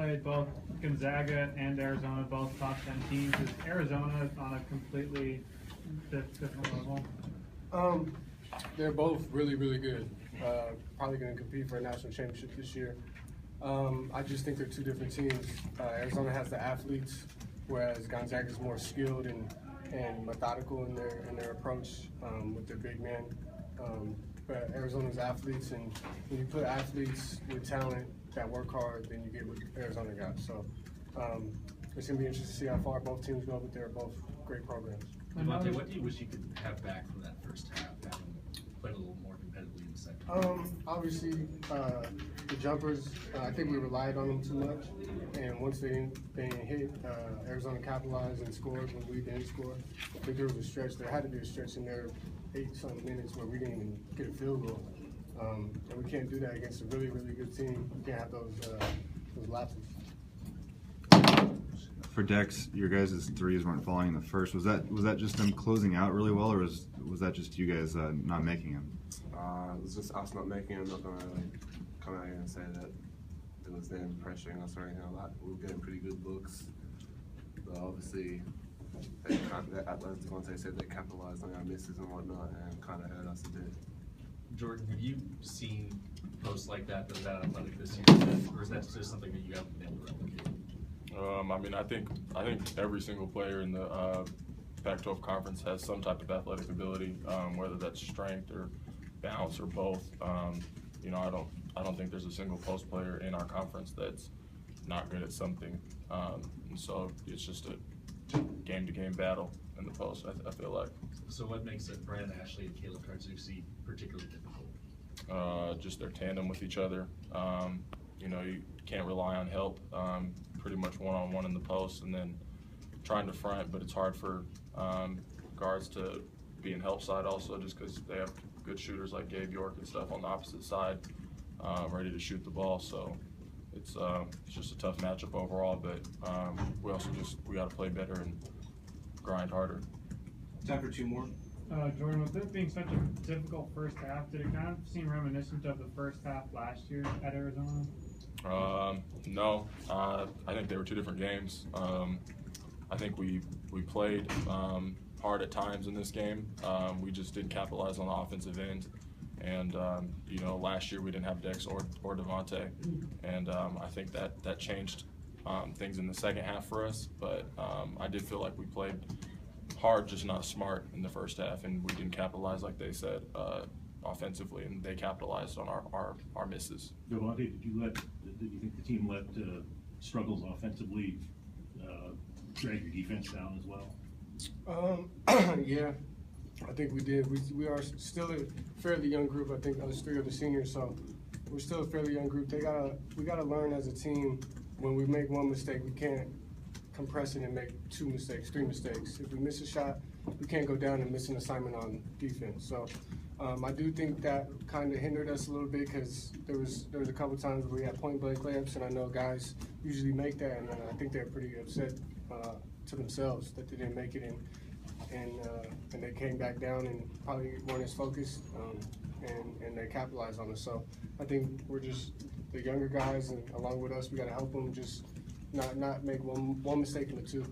played both Gonzaga and Arizona, both top 10 teams. Is Arizona on a completely different level? They're both really, really good. Probably going to compete for a national championship this year. I just think they're two different teams. Arizona has the athletes, whereas Gonzaga is more skilled and methodical in their approach with their big man. But Arizona's athletes, and when you put athletes with talent that work hard, then you get what Arizona got. So it's going to be interesting to see how far both teams go, but they're both great programs. Devontae, what do you wish you could have back from that first half, having played a little more competitively in the second? Obviously, the jumpers, I think we relied on them too much, and once they hit, Arizona capitalized and scored when we didn't score. I think there was a stretch. There had to be a stretch in there, 8-something minutes where we didn't even get a field goal, and we can't do that against a really, really good team. We can't have those lapses. For Dex, your guys' threes weren't falling in the first. Was that just them closing out really well, or was that just you guys not making them? It was just us not making them. I'm not going to come out here and say that it was them pressuring us or anything like that. We were getting pretty good looks, but obviously, as Devontae said, they capitalized on our misses and whatnot and kind of hurt us a bit. Jordan, have you seen posts like that athletic this year, or is that just something that you haven't been able to replicate? I mean, I think every single player in the Pac-12 conference has some type of athletic ability, whether that's strength or bounce or both. You know, I don't think there's a single post player in our conference that's not good at something. And so it's just a game-to-game battle in the post, I feel like. So what makes it Brandon Ashley and Caleb Tarzusi particularly difficult? Just their tandem with each other. You know, you can't rely on help. Pretty much one-on-one in the post, and then trying to front, but it's hard for guards to be in help side also, just because they have good shooters like Gabe York and stuff on the opposite side, ready to shoot the ball. So it's just a tough matchup overall, but we got to play better and grind harder. Time for two more. Jordan, with it being such a difficult first half, did it kind of seem reminiscent of the first half last year at Arizona? No, I think they were two different games. I think we played hard at times in this game. We just didn't capitalize on the offensive end. And, you know, last year we didn't have Dex or Devontae. And I think that changed things in the second half for us. But I did feel like we played hard, just not smart in the first half. And we didn't capitalize, like they said, offensively. And they capitalized on our misses. Devontae, did you think the team let struggles offensively drag your defense down as well? Yeah, I think we did. We are still a fairly young group. I think us three are the seniors, so we're still a fairly young group. We gotta learn as a team. When we make one mistake, we can't compress it and make 2 mistakes, 3 mistakes. If we miss a shot, we can't go down and miss an assignment on defense. So I do think that kind of hindered us a little bit, because there was a couple times where we had point blank layups, and I know guys usually make that, and I think they're pretty upset to themselves that they didn't make it, and they came back down and probably weren't as focused, and they capitalized on us. So I think we're just the younger guys, and along with us, we got to help them just not make one mistake in the 2.